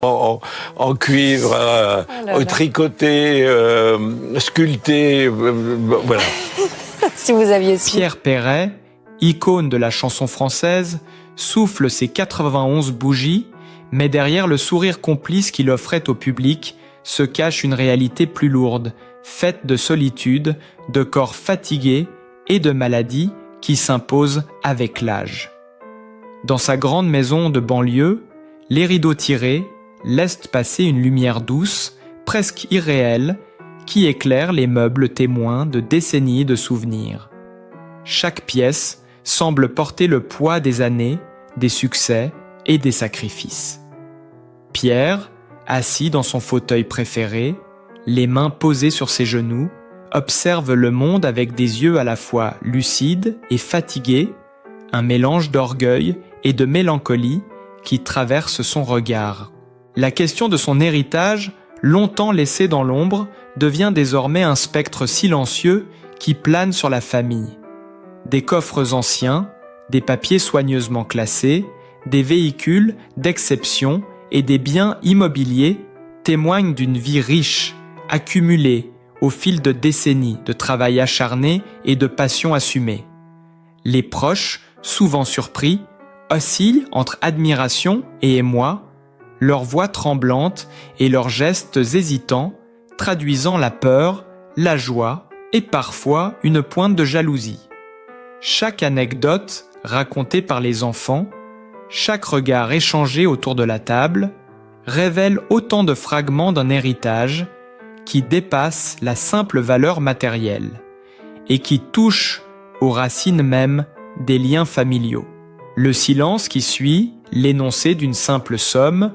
en cuivre, tricoté, sculpté, voilà. Si vous aviez su. Pierre Perret, icône de la chanson française, souffle ses 91 bougies, mais derrière le sourire complice qu'il offrait au public se cache une réalité plus lourde, faite de solitude, de corps fatigués et de maladies qui s'imposent avec l'âge. Dans sa grande maison de banlieue, les rideaux tirés laissent passer une lumière douce, presque irréelle, qui éclaire les meubles témoins de décennies de souvenirs. Chaque pièce semble porter le poids des années, des succès et des sacrifices. Pierre, assis dans son fauteuil préféré, les mains posées sur ses genoux, observe le monde avec des yeux à la fois lucides et fatigués, un mélange d'orgueil et de mélancolie qui traverse son regard. La question de son héritage, longtemps laissé dans l'ombre, devient désormais un spectre silencieux qui plane sur la famille. Des coffres anciens, des papiers soigneusement classés, des véhicules d'exception et des biens immobiliers témoignent d'une vie riche, accumulée au fil de décennies de travail acharné et de passion assumée. Les proches, souvent surpris, oscillent entre admiration et émoi, leurs voix tremblantes et leurs gestes hésitants, traduisant la peur, la joie et parfois une pointe de jalousie. Chaque anecdote racontée par les enfants, chaque regard échangé autour de la table, révèle autant de fragments d'un héritage qui dépasse la simple valeur matérielle et qui touche aux racines mêmes des liens familiaux. Le silence qui suit, l'énoncé d'une simple somme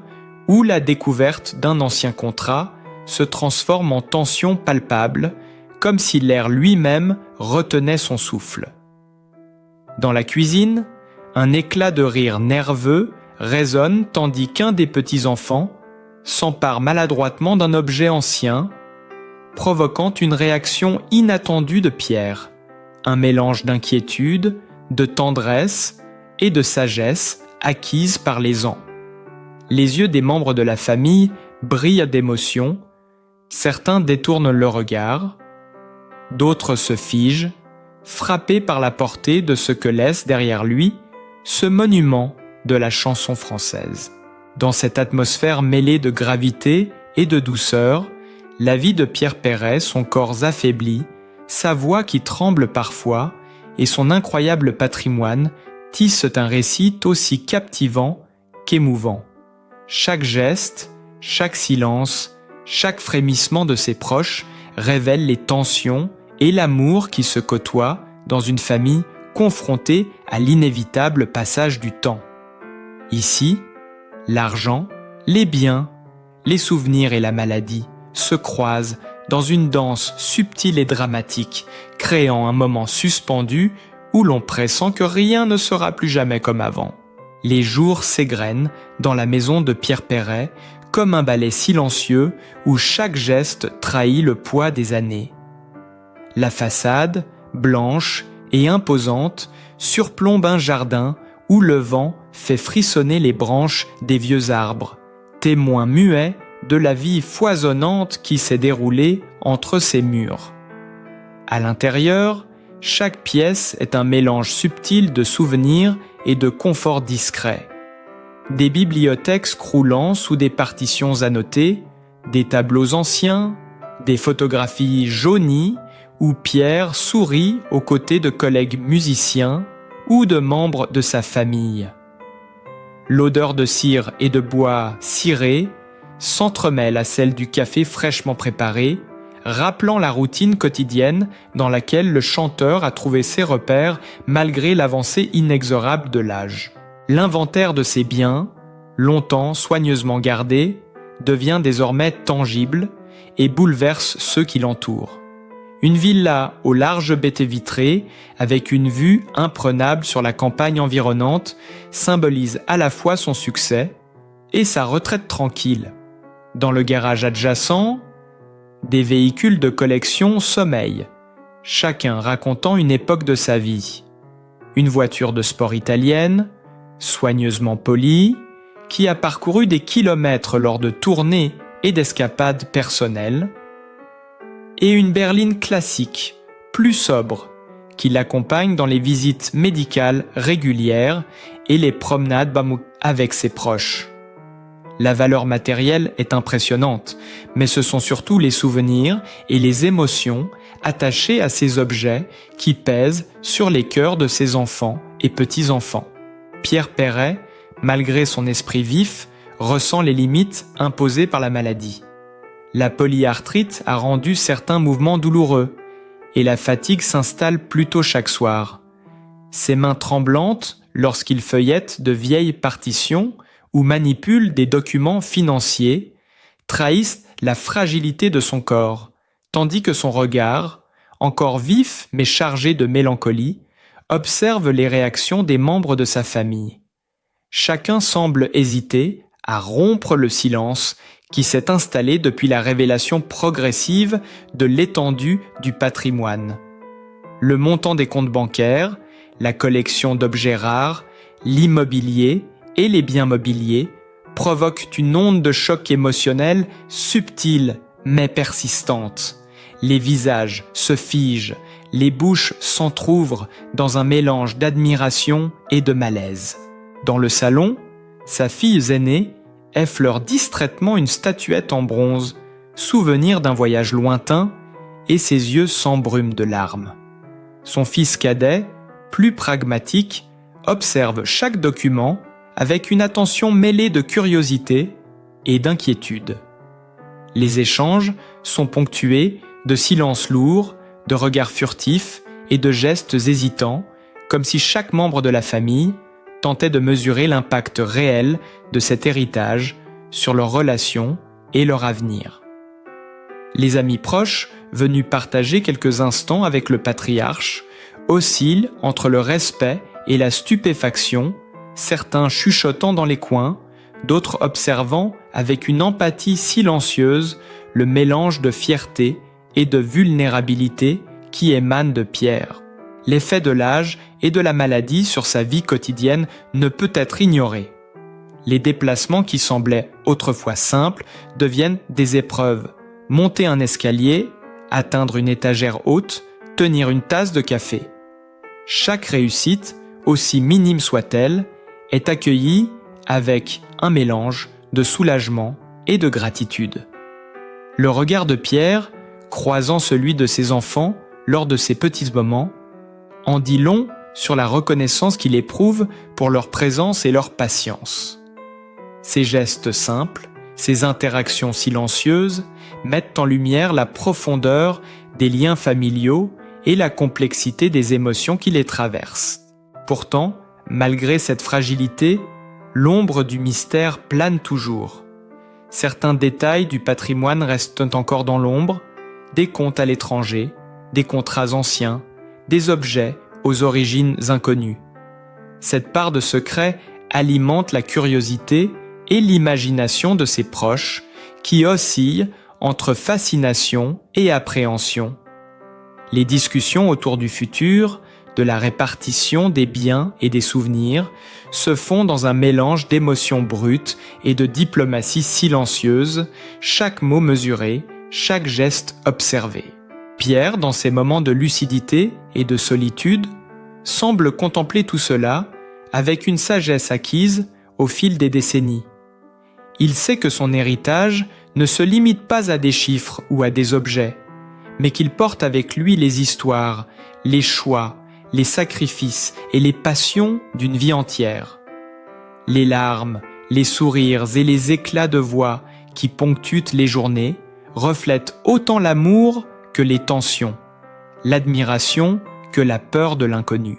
ou la découverte d'un ancien contrat se transforme en tension palpable, comme si l'air lui-même retenait son souffle. Dans la cuisine, un éclat de rire nerveux résonne tandis qu'un des petits-enfants s'empare maladroitement d'un objet ancien, provoquant une réaction inattendue de Pierre, un mélange d'inquiétude, de tendresse et de sagesse acquise par les ans. Les yeux des membres de la famille brillent d'émotion, certains détournent le regard, d'autres se figent, frappés par la portée de ce que laisse derrière lui ce monument de la chanson française. Dans cette atmosphère mêlée de gravité et de douceur, la vie de Pierre Perret, son corps affaibli, sa voix qui tremble parfois et son incroyable patrimoine tissent un récit aussi captivant qu'émouvant. Chaque geste, chaque silence, chaque frémissement de ses proches révèle les tensions et l'amour qui se côtoient dans une famille confrontée à l'inévitable passage du temps. Ici, l'argent, les biens, les souvenirs et la maladie se croisent dans une danse subtile et dramatique, créant un moment suspendu où l'on pressent que rien ne sera plus jamais comme avant. Les jours s'égrènent dans la maison de Pierre Perret comme un ballet silencieux où chaque geste trahit le poids des années. La façade, blanche et imposante, surplombe un jardin où le vent fait frissonner les branches des vieux arbres, témoins muets de la vie foisonnante qui s'est déroulée entre ces murs. À l'intérieur, chaque pièce est un mélange subtil de souvenirs et de confort discret. Des bibliothèques croulant sous des partitions annotées, des tableaux anciens, des photographies jaunies où Pierre sourit aux côtés de collègues musiciens ou de membres de sa famille. L'odeur de cire et de bois ciré s'entremêle à celle du café fraîchement préparé, rappelant la routine quotidienne dans laquelle le chanteur a trouvé ses repères malgré l'avancée inexorable de l'âge. L'inventaire de ses biens, longtemps soigneusement gardés, devient désormais tangible et bouleverse ceux qui l'entourent. Une villa aux larges baies vitrées, avec une vue imprenable sur la campagne environnante, symbolise à la fois son succès et sa retraite tranquille. Dans le garage adjacent, des véhicules de collection sommeillent, chacun racontant une époque de sa vie. Une voiture de sport italienne, soigneusement polie, qui a parcouru des kilomètres lors de tournées et d'escapades personnelles, et une berline classique, plus sobre, qui l'accompagne dans les visites médicales régulières et les promenades avec ses proches. La valeur matérielle est impressionnante, mais ce sont surtout les souvenirs et les émotions attachées à ces objets qui pèsent sur les cœurs de ses enfants et petits-enfants. Pierre Perret, malgré son esprit vif, ressent les limites imposées par la maladie. La polyarthrite a rendu certains mouvements douloureux et la fatigue s'installe plus tôt chaque soir. Ses mains tremblantes lorsqu'il feuillette de vieilles partitions ou manipule des documents financiers trahissent la fragilité de son corps, tandis que son regard, encore vif mais chargé de mélancolie, observe les réactions des membres de sa famille. Chacun semble hésiter à rompre le silence qui s'est installé depuis la révélation progressive de l'étendue du patrimoine. Le montant des comptes bancaires, la collection d'objets rares, l'immobilier et les biens mobiliers provoquent une onde de choc émotionnel subtile mais persistante. Les visages se figent, les bouches s'entr'ouvrent dans un mélange d'admiration et de malaise. Dans le salon, sa fille aînée effleure distraitement une statuette en bronze, souvenir d'un voyage lointain, et ses yeux s'embrument de larmes. Son fils cadet, plus pragmatique, observe chaque document avec une attention mêlée de curiosité et d'inquiétude. Les échanges sont ponctués de silences lourds, de regards furtifs et de gestes hésitants, comme si chaque membre de la famille tentait de mesurer l'impact réel de cet héritage sur leurs relations et leur avenir. Les amis proches, venus partager quelques instants avec le patriarche, oscillent entre le respect et la stupéfaction, certains chuchotant dans les coins, d'autres observant avec une empathie silencieuse le mélange de fierté et de vulnérabilité qui émane de Pierre. L'effet de l'âge et de la maladie sur sa vie quotidienne ne peut être ignoré. Les déplacements qui semblaient autrefois simples deviennent des épreuves. Monter un escalier, atteindre une étagère haute, tenir une tasse de café. Chaque réussite, aussi minime soit-elle, est accueillie avec un mélange de soulagement et de gratitude. Le regard de Pierre, croisant celui de ses enfants lors de ces petits moments, en dit long sur la reconnaissance qu'il éprouve pour leur présence et leur patience. Ces gestes simples, ces interactions silencieuses mettent en lumière la profondeur des liens familiaux et la complexité des émotions qui les traversent. Pourtant, malgré cette fragilité, l'ombre du mystère plane toujours. Certains détails du patrimoine restent encore dans l'ombre, des comptes à l'étranger, des contrats anciens, des objets aux origines inconnues. Cette part de secret alimente la curiosité et l'imagination de ses proches qui oscillent entre fascination et appréhension. Les discussions autour du futur, de la répartition des biens et des souvenirs, se font dans un mélange d'émotions brutes et de diplomatie silencieuse, chaque mot mesuré, chaque geste observé. Pierre, dans ses moments de lucidité et de solitude, semble contempler tout cela avec une sagesse acquise au fil des décennies. Il sait que son héritage ne se limite pas à des chiffres ou à des objets, mais qu'il porte avec lui les histoires, les choix, les sacrifices et les passions d'une vie entière. Les larmes, les sourires et les éclats de voix qui ponctuent les journées reflètent autant l'amour que les tensions, l'admiration que la peur de l'inconnu.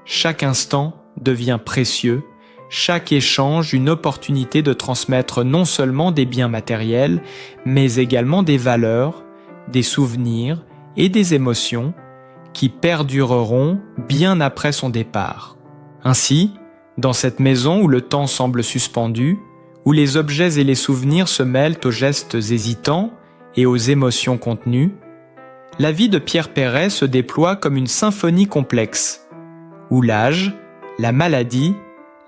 Chaque instant devient précieux, chaque échange une opportunité de transmettre non seulement des biens matériels, mais également des valeurs, des souvenirs et des émotions qui perdureront bien après son départ. Ainsi, dans cette maison où le temps semble suspendu, où les objets et les souvenirs se mêlent aux gestes hésitants et aux émotions contenues, la vie de Pierre Perret se déploie comme une symphonie complexe, où l'âge, la maladie,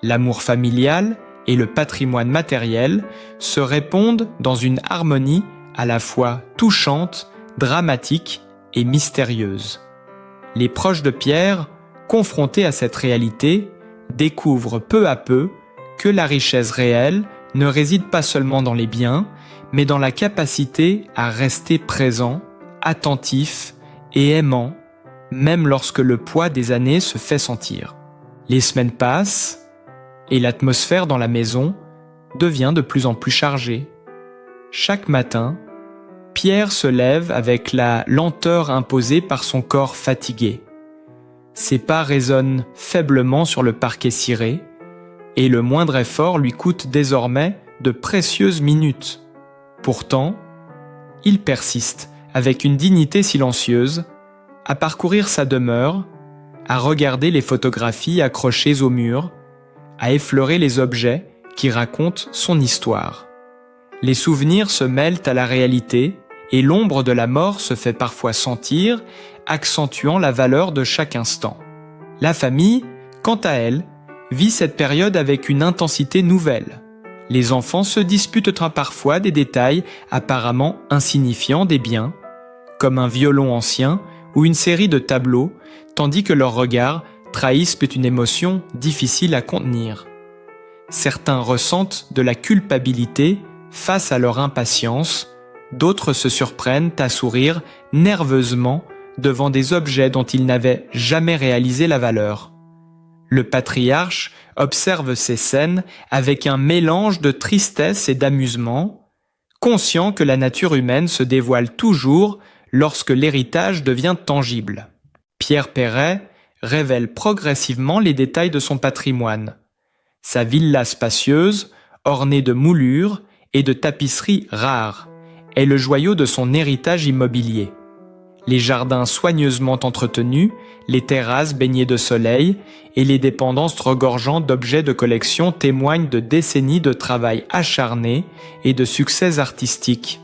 l'amour familial et le patrimoine matériel se répondent dans une harmonie à la fois touchante, dramatique et mystérieuse. Les proches de Pierre, confrontés à cette réalité, découvrent peu à peu que la richesse réelle ne réside pas seulement dans les biens, mais dans la capacité à rester présent, attentif et aimant, même lorsque le poids des années se fait sentir. Les semaines passent et l'atmosphère dans la maison devient de plus en plus chargée. Chaque matin, Pierre se lève avec la lenteur imposée par son corps fatigué. Ses pas résonnent faiblement sur le parquet ciré et le moindre effort lui coûte désormais de précieuses minutes. Pourtant, il persiste avec une dignité silencieuse à parcourir sa demeure, à regarder les photographies accrochées au mur, à effleurer les objets qui racontent son histoire. Les souvenirs se mêlent à la réalité et l'ombre de la mort se fait parfois sentir, accentuant la valeur de chaque instant. La famille, quant à elle, vit cette période avec une intensité nouvelle. Les enfants se disputent parfois des détails apparemment insignifiants des biens, comme un violon ancien ou une série de tableaux, tandis que leurs regards trahissent une émotion difficile à contenir. Certains ressentent de la culpabilité face à leur impatience, d'autres se surprennent à sourire nerveusement devant des objets dont ils n'avaient jamais réalisé la valeur. Le patriarche observe ces scènes avec un mélange de tristesse et d'amusement, conscient que la nature humaine se dévoile toujours lorsque l'héritage devient tangible. Pierre Perret révèle progressivement les détails de son patrimoine. Sa villa spacieuse, ornée de moulures et de tapisseries rares, est le joyau de son héritage immobilier. Les jardins soigneusement entretenus, les terrasses baignées de soleil et les dépendances regorgeant d'objets de collection témoignent de décennies de travail acharné et de succès artistiques.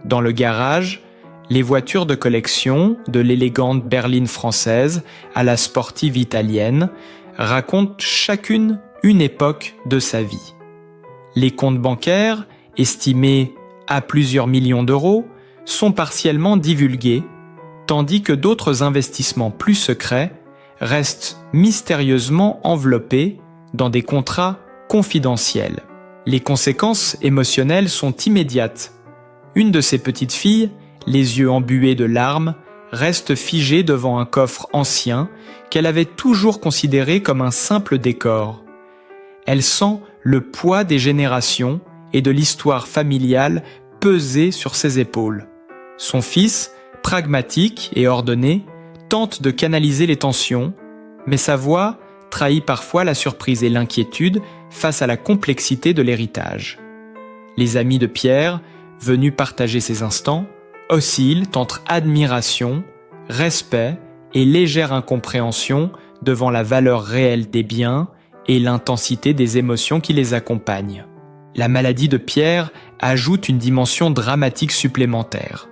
Dans le garage, les voitures de collection, de l'élégante berline française à la sportive italienne, racontent chacune une époque de sa vie. Les comptes bancaires, estimés à plusieurs millions d'euros, sont partiellement divulgués, tandis que d'autres investissements plus secrets restent mystérieusement enveloppés dans des contrats confidentiels. Les conséquences émotionnelles sont immédiates. Une de ses petites filles, les yeux embués de larmes, reste figée devant un coffre ancien qu'elle avait toujours considéré comme un simple décor. Elle sent le poids des générations et de l'histoire familiale peser sur ses épaules. Son fils, pragmatique et ordonné, tente de canaliser les tensions, mais sa voix trahit parfois la surprise et l'inquiétude face à la complexité de l'héritage. Les amis de Pierre, venus partager ces instants, oscillent entre admiration, respect et légère incompréhension devant la valeur réelle des biens et l'intensité des émotions qui les accompagnent. La maladie de Pierre ajoute une dimension dramatique supplémentaire.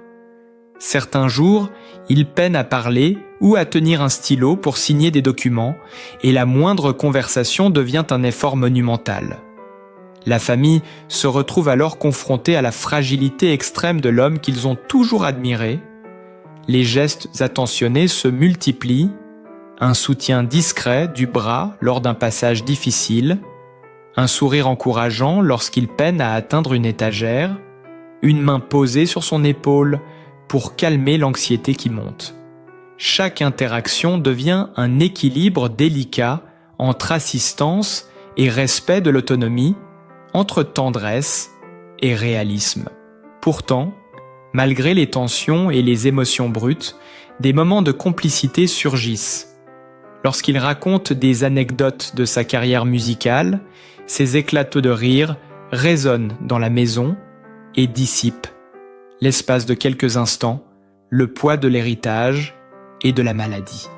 Certains jours, il peine à parler ou à tenir un stylo pour signer des documents, et la moindre conversation devient un effort monumental. La famille se retrouve alors confrontée à la fragilité extrême de l'homme qu'ils ont toujours admiré. Les gestes attentionnés se multiplient, un soutien discret du bras lors d'un passage difficile, un sourire encourageant lorsqu'il peine à atteindre une étagère, une main posée sur son épaule pour calmer l'anxiété qui monte. Chaque interaction devient un équilibre délicat entre assistance et respect de l'autonomie, entre tendresse et réalisme. Pourtant, malgré les tensions et les émotions brutes, des moments de complicité surgissent. Lorsqu'il raconte des anecdotes de sa carrière musicale, ses éclats de rire résonnent dans la maison et dissipent, l'espace de quelques instants, le poids de l'héritage et de la maladie.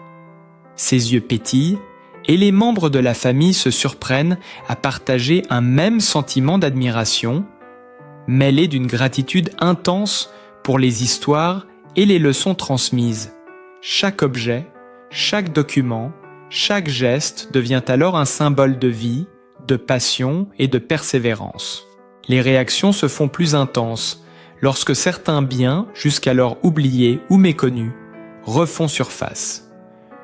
Ses yeux pétillent et les membres de la famille se surprennent à partager un même sentiment d'admiration, mêlé d'une gratitude intense pour les histoires et les leçons transmises. Chaque objet, chaque document, chaque geste devient alors un symbole de vie, de passion et de persévérance. Les réactions se font plus intenses lorsque certains biens, jusqu'alors oubliés ou méconnus, refont surface.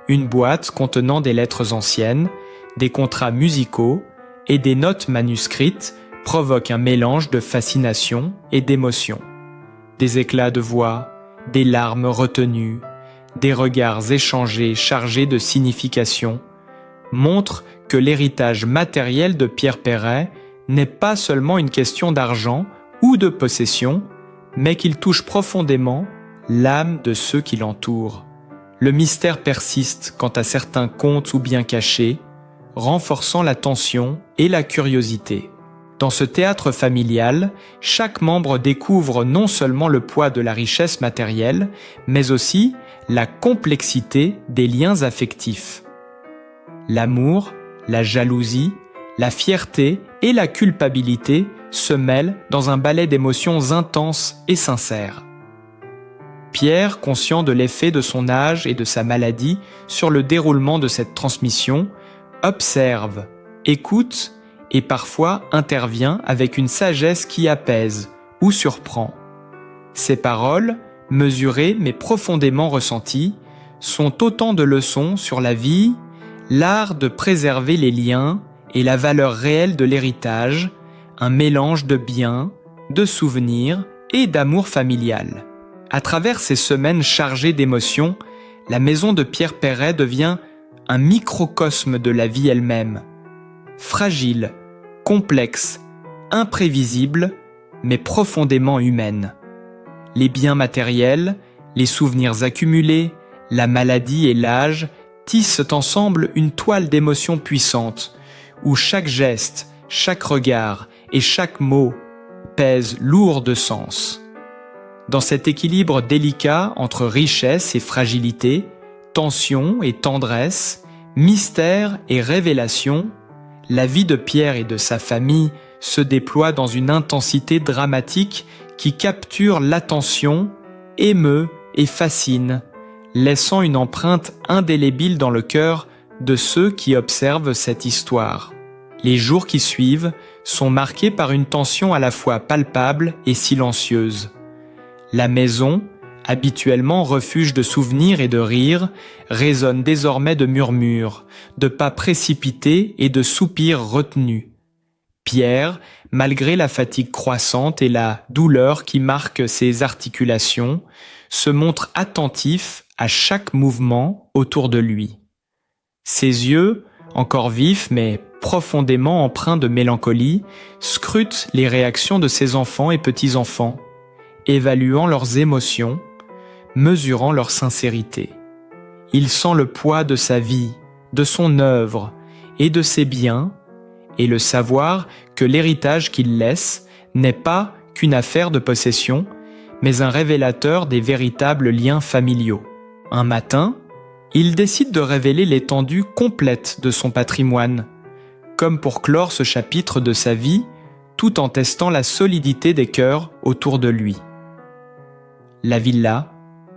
Une boîte contenant des lettres anciennes, des contrats musicaux et des notes manuscrites provoque un mélange de fascination et d'émotion. Des éclats de voix, des larmes retenues, des regards échangés chargés de signification montrent que l'héritage matériel de Pierre Perret n'est pas seulement une question d'argent ou de possession, mais qu'il touche profondément l'âme de ceux qui l'entourent. Le mystère persiste quant à certains contes ou biens cachés, renforçant la tension et la curiosité. Dans ce théâtre familial, chaque membre découvre non seulement le poids de la richesse matérielle, mais aussi la complexité des liens affectifs. L'amour, la jalousie, la fierté et la culpabilité se mêlent dans un ballet d'émotions intenses et sincères. Pierre, conscient de l'effet de son âge et de sa maladie sur le déroulement de cette transmission, observe, écoute et parfois intervient avec une sagesse qui apaise ou surprend. Ses paroles, mesurées mais profondément ressenties, sont autant de leçons sur la vie, l'art de préserver les liens et la valeur réelle de l'héritage, un mélange de biens, de souvenirs et d'amour familial. À travers ces semaines chargées d'émotions, la maison de Pierre Perret devient un microcosme de la vie elle-même. Fragile, complexe, imprévisible, mais profondément humaine. Les biens matériels, les souvenirs accumulés, la maladie et l'âge tissent ensemble une toile d'émotions puissantes, où chaque geste, chaque regard et chaque mot pèsent lourd de sens. Dans cet équilibre délicat entre richesse et fragilité, tension et tendresse, mystère et révélation, la vie de Pierre et de sa famille se déploie dans une intensité dramatique qui capture l'attention, émeut et fascine, laissant une empreinte indélébile dans le cœur de ceux qui observent cette histoire. Les jours qui suivent sont marqués par une tension à la fois palpable et silencieuse. La maison, habituellement refuge de souvenirs et de rires, résonne désormais de murmures, de pas précipités et de soupirs retenus. Pierre, malgré la fatigue croissante et la douleur qui marque ses articulations, se montre attentif à chaque mouvement autour de lui. Ses yeux, encore vifs mais profondément empreints de mélancolie, scrutent les réactions de ses enfants et petits-enfants, évaluant leurs émotions, mesurant leur sincérité. Il sent le poids de sa vie, de son œuvre et de ses biens, et le savoir que l'héritage qu'il laisse n'est pas qu'une affaire de possession, mais un révélateur des véritables liens familiaux. Un matin, il décide de révéler l'étendue complète de son patrimoine, comme pour clore ce chapitre de sa vie, tout en testant la solidité des cœurs autour de lui. La villa,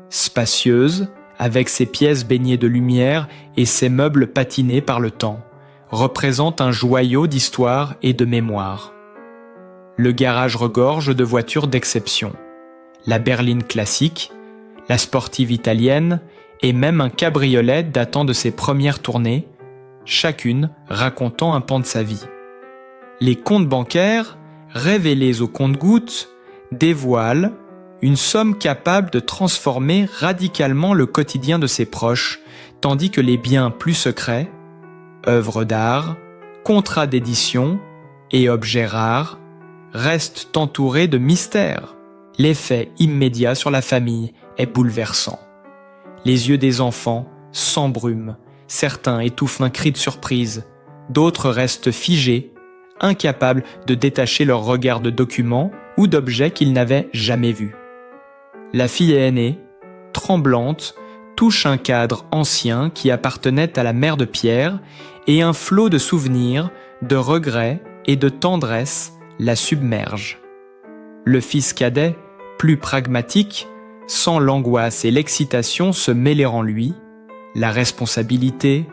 spacieuse, avec ses pièces baignées de lumière et ses meubles patinés par le temps, représente un joyau d'histoire et de mémoire. Le garage regorge de voitures d'exception. La berline classique, la sportive italienne et même un cabriolet datant de ses premières tournées, chacune racontant un pan de sa vie. Les comptes bancaires, révélés au compte-gouttes, dévoilent une somme capable de transformer radicalement le quotidien de ses proches, tandis que les biens plus secrets, œuvres d'art, contrats d'édition et objets rares, restent entourés de mystères. L'effet immédiat sur la famille est bouleversant. Les yeux des enfants s'embrument, certains étouffent un cri de surprise, d'autres restent figés, incapables de détacher leur regard de documents ou d'objets qu'ils n'avaient jamais vus. La fille aînée, tremblante, touche un cadre ancien qui appartenait à la mère de Pierre et un flot de souvenirs, de regrets et de tendresse la submerge. Le fils cadet, plus pragmatique, sent l'angoisse et l'excitation se mêler en lui, la responsabilité,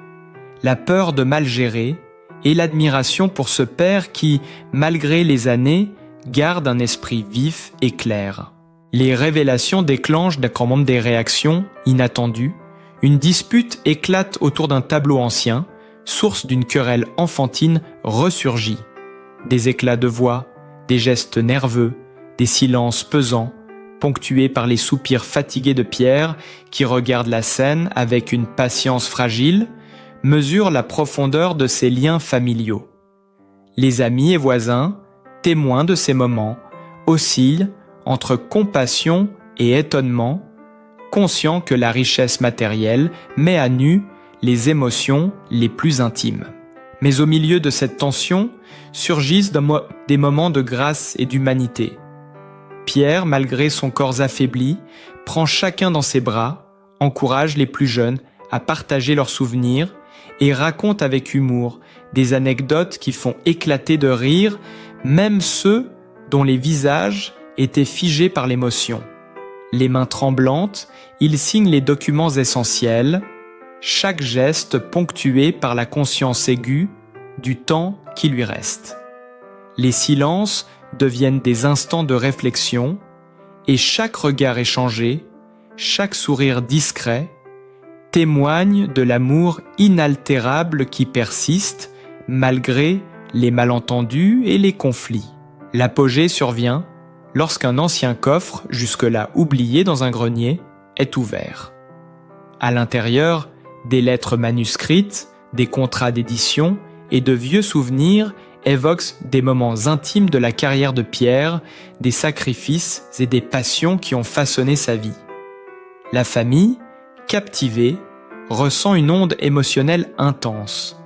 la peur de mal gérer et l'admiration pour ce père qui, malgré les années, garde un esprit vif et clair. Les révélations déclenchent quand même des réactions inattendues. Une dispute éclate autour d'un tableau ancien, source d'une querelle enfantine ressurgit. Des éclats de voix, des gestes nerveux, des silences pesants, ponctués par les soupirs fatigués de Pierre, qui regarde la scène avec une patience fragile, mesurent la profondeur de ses liens familiaux. Les amis et voisins, témoins de ces moments, oscillent entre compassion et étonnement, conscients que la richesse matérielle met à nu les émotions les plus intimes. Mais au milieu de cette tension, surgissent des moments de grâce et d'humanité. Pierre, malgré son corps affaibli, prend chacun dans ses bras, encourage les plus jeunes à partager leurs souvenirs et raconte avec humour des anecdotes qui font éclater de rire même ceux dont les visages étaient figés par l'émotion. Les mains tremblantes, il signe les documents essentiels, chaque geste ponctué par la conscience aiguë du temps qui lui reste. Les silences deviennent des instants de réflexion et chaque regard échangé, chaque sourire discret, témoigne de l'amour inaltérable qui persiste malgré les malentendus et les conflits. L'apogée survient lorsqu'un ancien coffre, jusque-là oublié dans un grenier, est ouvert. À l'intérieur, des lettres manuscrites, des contrats d'édition et de vieux souvenirs évoquent des moments intimes de la carrière de Pierre, des sacrifices et des passions qui ont façonné sa vie. La famille, captivée, ressent une onde émotionnelle intense.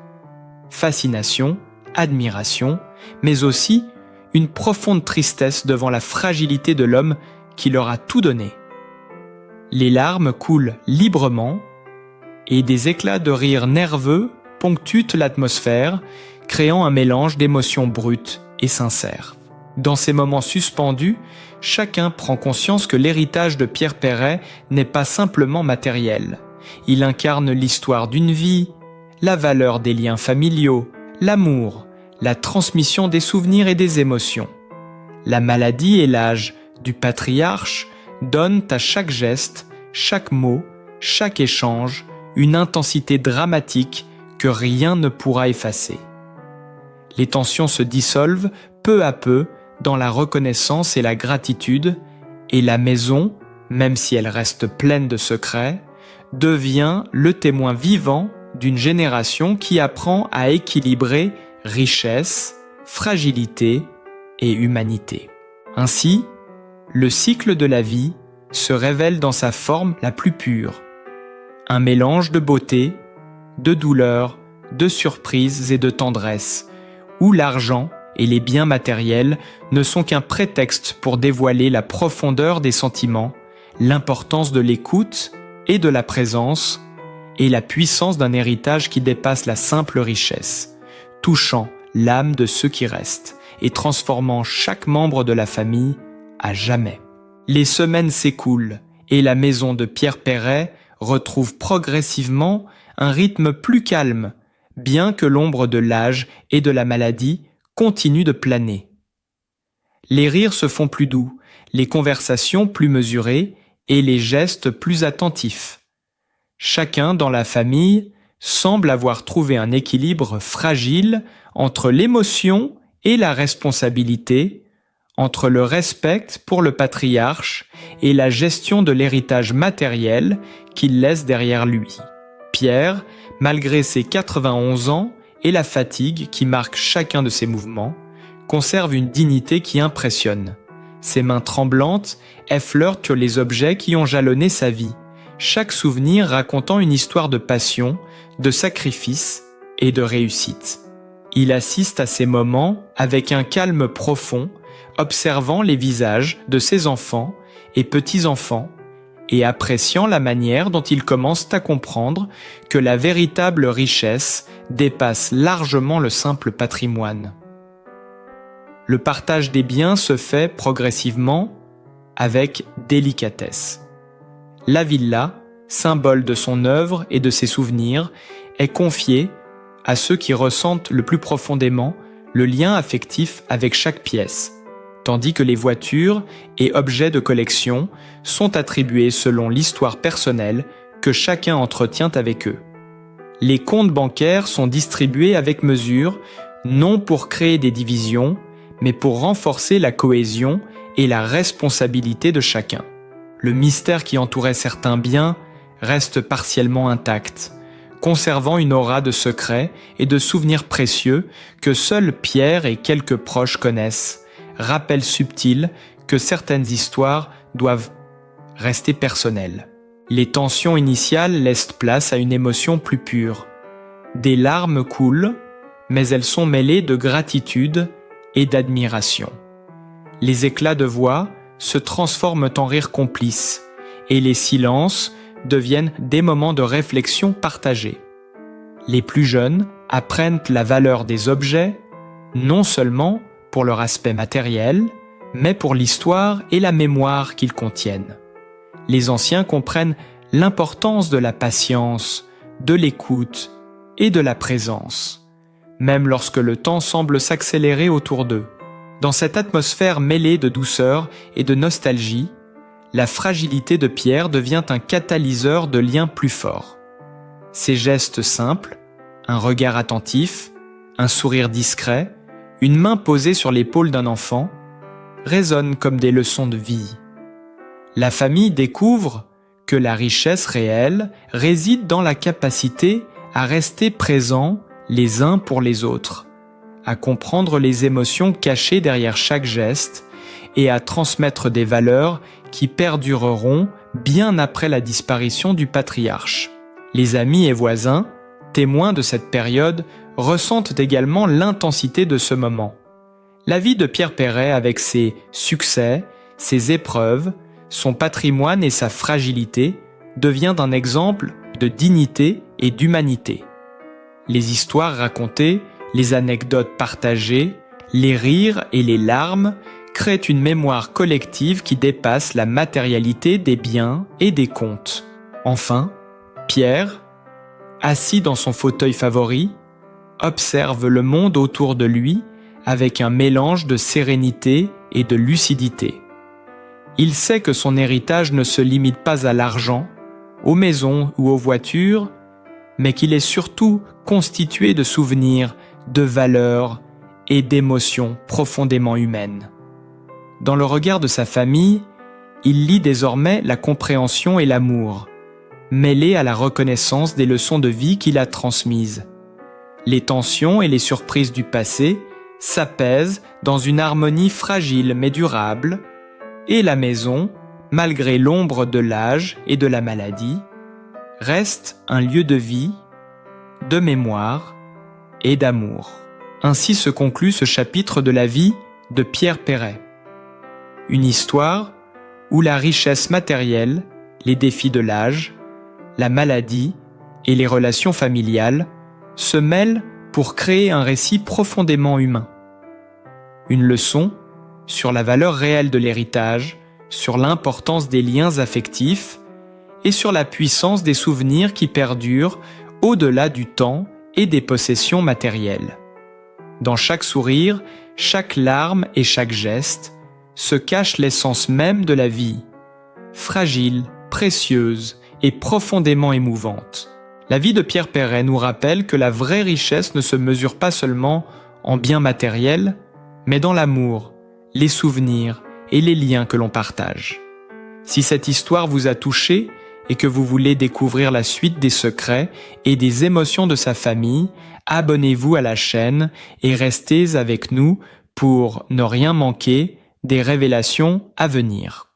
Fascination, admiration, mais aussi une profonde tristesse devant la fragilité de l'homme qui leur a tout donné. Les larmes coulent librement et des éclats de rire nerveux ponctuent l'atmosphère, créant un mélange d'émotions brutes et sincères. Dans ces moments suspendus, chacun prend conscience que l'héritage de Pierre Perret n'est pas simplement matériel. Il incarne l'histoire d'une vie, la valeur des liens familiaux, l'amour, la transmission des souvenirs et des émotions. La maladie et l'âge du patriarche donnent à chaque geste, chaque mot, chaque échange, une intensité dramatique que rien ne pourra effacer. Les tensions se dissolvent peu à peu dans la reconnaissance et la gratitude, et la maison, même si elle reste pleine de secrets, devient le témoin vivant d'une génération qui apprend à équilibrer richesse, fragilité et humanité. Ainsi, le cycle de la vie se révèle dans sa forme la plus pure. Un mélange de beauté, de douleur, de surprise et de tendresse, où l'argent et les biens matériels ne sont qu'un prétexte pour dévoiler la profondeur des sentiments, l'importance de l'écoute et de la présence, et la puissance d'un héritage qui dépasse la simple richesse, touchant l'âme de ceux qui restent et transformant chaque membre de la famille à jamais. Les semaines s'écoulent et la maison de Pierre Perret retrouve progressivement un rythme plus calme, bien que l'ombre de l'âge et de la maladie continue de planer. Les rires se font plus doux, les conversations plus mesurées et les gestes plus attentifs. Chacun dans la famille semble avoir trouvé un équilibre fragile entre l'émotion et la responsabilité, entre le respect pour le patriarche et la gestion de l'héritage matériel qu'il laisse derrière lui. Pierre, malgré ses 91 ans et la fatigue qui marque chacun de ses mouvements, conserve une dignité qui impressionne. Ses mains tremblantes effleurent sur les objets qui ont jalonné sa vie, chaque souvenir racontant une histoire de passion, de sacrifice et de réussite. Il assiste à ces moments avec un calme profond, observant les visages de ses enfants et petits-enfants et appréciant la manière dont ils commencent à comprendre que la véritable richesse dépasse largement le simple patrimoine. Le partage des biens se fait progressivement avec délicatesse. La villa, symbole de son œuvre et de ses souvenirs, est confiée à ceux qui ressentent le plus profondément le lien affectif avec chaque pièce, tandis que les voitures et objets de collection sont attribués selon l'histoire personnelle que chacun entretient avec eux. Les comptes bancaires sont distribués avec mesure, non pour créer des divisions, mais pour renforcer la cohésion et la responsabilité de chacun. Le mystère qui entourait certains biens reste partiellement intact, conservant une aura de secrets et de souvenirs précieux que seuls Pierre et quelques proches connaissent, rappel subtil que certaines histoires doivent rester personnelles. Les tensions initiales laissent place à une émotion plus pure. Des larmes coulent, mais elles sont mêlées de gratitude et d'admiration. Les éclats de voix se transforment en rires complices, et les silences deviennent des moments de réflexion partagés. Les plus jeunes apprennent la valeur des objets, non seulement pour leur aspect matériel, mais pour l'histoire et la mémoire qu'ils contiennent. Les anciens comprennent l'importance de la patience, de l'écoute et de la présence, même lorsque le temps semble s'accélérer autour d'eux. Dans cette atmosphère mêlée de douceur et de nostalgie, la fragilité de Pierre devient un catalyseur de liens plus forts. Ses gestes simples, un regard attentif, un sourire discret, une main posée sur l'épaule d'un enfant, résonnent comme des leçons de vie. La famille découvre que la richesse réelle réside dans la capacité à rester présents les uns pour les autres, à comprendre les émotions cachées derrière chaque geste et à transmettre des valeurs qui perdureront bien après la disparition du patriarche. Les amis et voisins, témoins de cette période, ressentent également l'intensité de ce moment. La vie de Pierre Perret, avec ses succès, ses épreuves, son patrimoine et sa fragilité, devient un exemple de dignité et d'humanité. Les histoires racontées, les anecdotes partagées, les rires et les larmes créent une mémoire collective qui dépasse la matérialité des biens et des comptes. Enfin, Pierre, assis dans son fauteuil favori, observe le monde autour de lui avec un mélange de sérénité et de lucidité. Il sait que son héritage ne se limite pas à l'argent, aux maisons ou aux voitures, mais qu'il est surtout constitué de souvenirs, de valeurs et d'émotions profondément humaines. Dans le regard de sa famille, il lit désormais la compréhension et l'amour, mêlés à la reconnaissance des leçons de vie qu'il a transmises. Les tensions et les surprises du passé s'apaisent dans une harmonie fragile mais durable, et la maison, malgré l'ombre de l'âge et de la maladie, reste un lieu de vie, de mémoire et d'amour. Ainsi se conclut ce chapitre de la vie de Pierre Perret. Une histoire où la richesse matérielle, les défis de l'âge, la maladie et les relations familiales se mêlent pour créer un récit profondément humain. Une leçon sur la valeur réelle de l'héritage, sur l'importance des liens affectifs et sur la puissance des souvenirs qui perdurent au-delà du temps et des possessions matérielles. Dans chaque sourire, chaque larme et chaque geste se cache l'essence même de la vie, fragile, précieuse et profondément émouvante. La vie de Pierre Perret nous rappelle que la vraie richesse ne se mesure pas seulement en biens matériels, mais dans l'amour, les souvenirs et les liens que l'on partage. Si cette histoire vous a touché et que vous voulez découvrir la suite des secrets et des émotions de sa famille, abonnez-vous à la chaîne et restez avec nous pour ne rien manquer des révélations à venir.